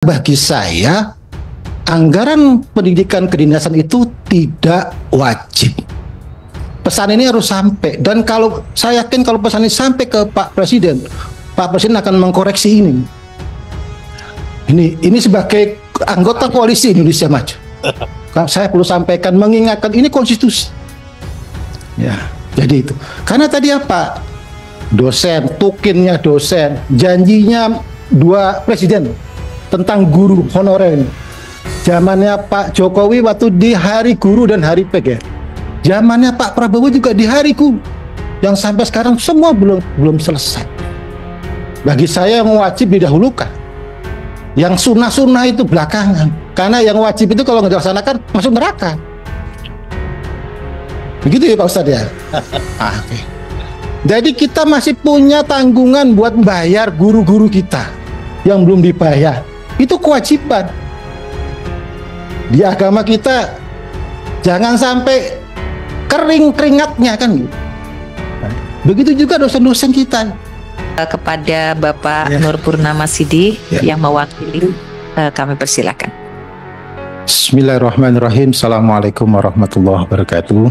Bagi saya, anggaran pendidikan kedinasan itu tidak wajib. Pesan ini harus sampai, dan kalau saya yakin kalau pesan ini sampai ke Pak Presiden akan mengkoreksi ini. Ini sebagai anggota koalisi Indonesia Maju. Saya perlu sampaikan, mengingatkan ini konstitusi. Ya, jadi itu. Karena tadi apa? Dosen, tukinnya dosen, janjinya dua presiden tentang guru honorer. Zamannya Pak Jokowi waktu di Hari Guru dan Hari PGR. Zamannya Pak Prabowo juga di Hari Guru. Yang sampai sekarang semua belum selesai. Bagi saya yang wajib didahulukan. Yang sunnah-sunnah itu belakangan. Karena yang wajib itu kalau nggak dilaksanakan masuk neraka. Begitu ya Pak Ustadz ya? Okay. Jadi kita masih punya tanggungan buat bayar guru-guru kita yang belum dibayar. Itu kewajiban. Di agama kita jangan sampai kering keringatnya kan. Begitu juga dosen-dosen kita. Kepada Bapak Nur Purnama Sidi yang mewakili, kami persilakan. Bismillahirrahmanirrahim. Assalamualaikum warahmatullahi wabarakatuh.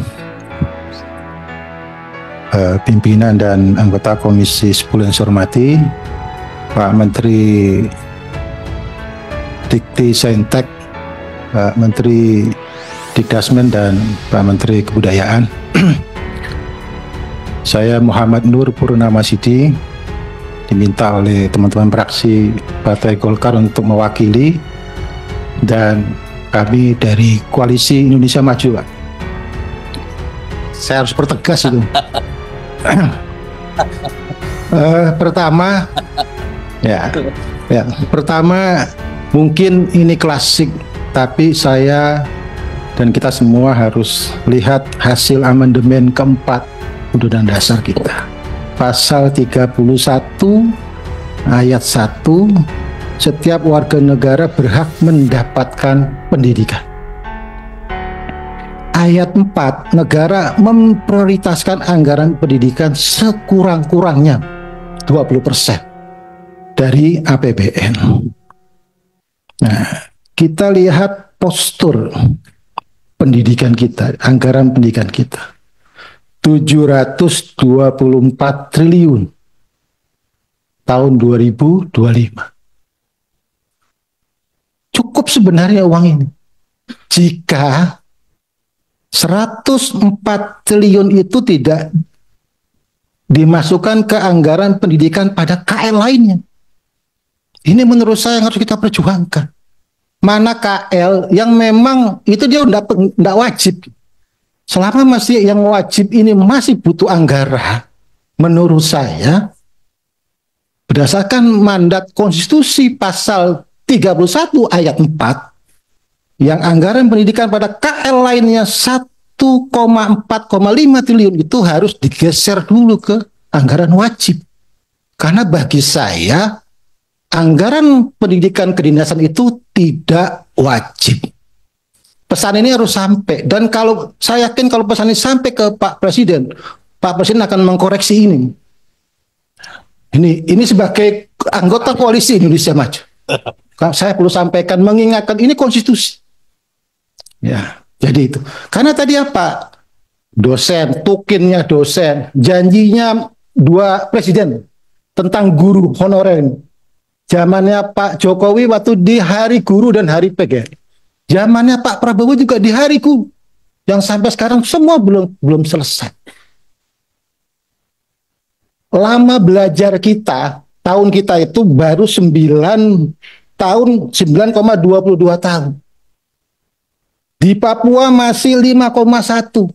Pimpinan dan anggota Komisi 10 yang saya hormati, Pak Menteri Dikti Saintek, Pak Menteri Dikdasmen dan Pak Menteri Kebudayaan. Saya Muhammad Nur Purnama Sidi diminta oleh teman-teman fraksi Partai Golkar untuk mewakili, dan kami dari Koalisi Indonesia Maju, Pak. Saya harus pertegas itu. Pertama, mungkin ini klasik, tapi saya dan kita semua harus lihat hasil amandemen keempat Undang-Undang Dasar kita. Pasal 31 ayat 1, setiap warga negara berhak mendapatkan pendidikan. Ayat 4, negara memprioritaskan anggaran pendidikan sekurang-kurangnya 20% dari APBN. Nah, kita lihat postur pendidikan kita, anggaran pendidikan kita. 724 triliun tahun 2025. Cukup sebenarnya uang ini. Jika 104 triliun itu tidak dimasukkan ke anggaran pendidikan pada KL lainnya. Ini menurut saya yang harus kita perjuangkan. Mana KL yang memang itu dia tidak wajib. Selama masih yang wajib ini masih butuh anggaran, menurut saya berdasarkan mandat konstitusi pasal 31 ayat 4, yang anggaran pendidikan pada KL lainnya 1,4,5 triliun itu harus digeser dulu ke anggaran wajib. Karena bagi saya anggaran pendidikan kedinasan itu tidak wajib. Pesan ini harus sampai, dan kalau saya yakin kalau pesan ini sampai ke Pak Presiden akan mengkoreksi ini. Ini sebagai anggota koalisi Indonesia Maju. Saya perlu sampaikan, mengingatkan ini konstitusi. Ya, jadi itu. Karena tadi apa? Dosen, tukinnya dosen, janjinya dua presiden tentang guru honorer. Zamannya Pak Jokowi waktu di Hari Guru dan Hari PGR. Zamannya Pak Prabowo juga di Hari Guru. Yang sampai sekarang semua belum selesai. Lama belajar kita, tahun kita itu baru 9,22 tahun. Di Papua masih 5,1.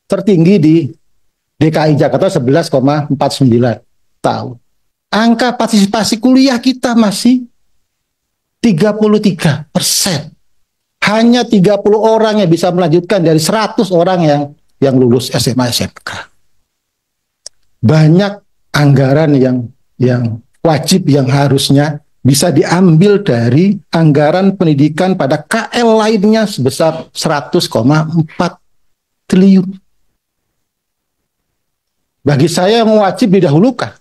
Tertinggi di DKI Jakarta 11,49 tahun. Angka partisipasi kuliah kita masih 33%. Hanya 30 orang yang bisa melanjutkan dari 100 orang yang lulus SMA SMK. Banyak anggaran yang wajib yang harusnya bisa diambil dari anggaran pendidikan pada KL lainnya sebesar 100,4 triliun. Bagi saya yang wajib didahulukan.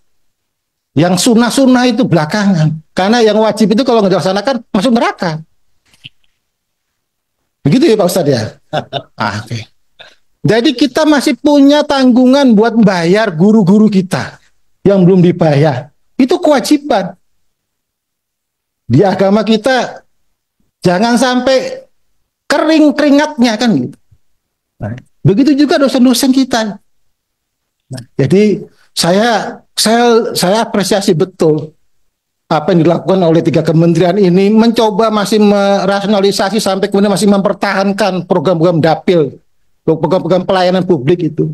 Yang sunnah-sunnah itu belakangan. Karena yang wajib itu kalau nggak dilaksanakan masuk neraka. Begitu ya Pak Ustadz ya? Oke. Jadi kita masih punya tanggungan buat bayar guru-guru kita yang belum dibayar. Itu kewajiban. Di agama kita jangan sampai kering keringatnya kan gitu. Nah, begitu juga dosen-dosen kita. Nah, jadi saya apresiasi betul apa yang dilakukan oleh 3 kementerian ini, mencoba masih merasionalisasi sampai kemudian masih mempertahankan program-program dapil, program-program pelayanan publik itu.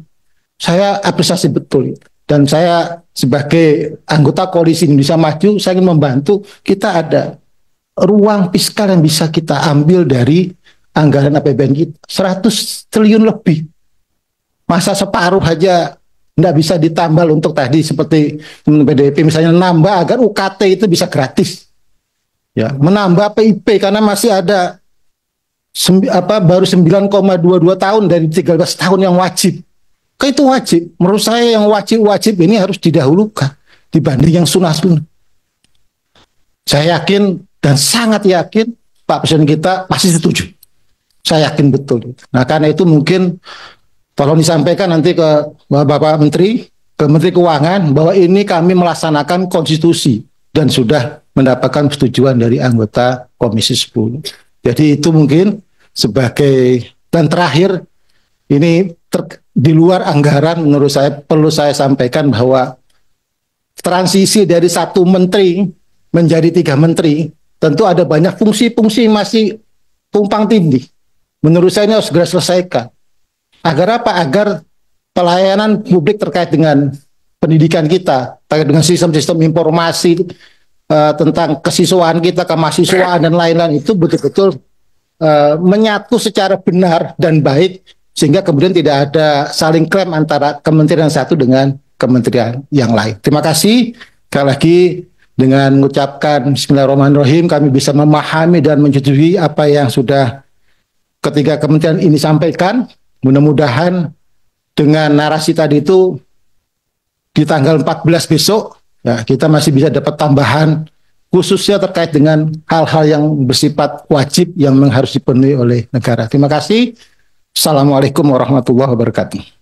Saya apresiasi betul. Dan saya sebagai anggota Koalisi Indonesia Maju, saya ingin membantu kita ada ruang fiskal yang bisa kita ambil dari anggaran APBN kita. 100 triliun lebih. Masa separuh aja nggak bisa ditambal untuk tadi seperti PDIP misalnya nambah agar UKT itu bisa gratis. Ya, menambah PIP karena masih ada baru 9,22 tahun dari 13 tahun yang wajib. Itu wajib. Menurut saya yang wajib-wajib ini harus didahulukan dibanding yang sunnah-sunnah. Saya yakin dan sangat yakin Pak Presiden kita pasti setuju. Saya yakin betul. Nah, karena itu mungkin tolong disampaikan nanti ke Bapak Menteri, ke Menteri Keuangan bahwa ini kami melaksanakan konstitusi dan sudah mendapatkan persetujuan dari anggota Komisi 10. Jadi itu mungkin sebagai, dan terakhir ini di luar anggaran menurut saya perlu saya sampaikan bahwa transisi dari 1 menteri menjadi 3 menteri tentu ada banyak fungsi-fungsi masih tumpang tindih. Menurut saya ini harus segera selesaikan. Agar apa? Agar pelayanan publik terkait dengan pendidikan kita, terkait dengan sistem-sistem informasi tentang kesiswaan kita, kemahasiswaan dan lain-lain itu betul-betul menyatu secara benar dan baik, sehingga kemudian tidak ada saling klaim antara kementerian satu dengan kementerian yang lain. Terima kasih. Sekali lagi dengan mengucapkan Bismillahirrahmanirrahim, kami bisa memahami dan menyetujui apa yang sudah ketiga kementerian ini sampaikan. Mudah-mudahan dengan narasi tadi itu di tanggal 14 besok ya, kita masih bisa dapat tambahan khususnya terkait dengan hal-hal yang bersifat wajib yang harus dipenuhi oleh negara. Terima kasih. Assalamualaikum warahmatullahi wabarakatuh.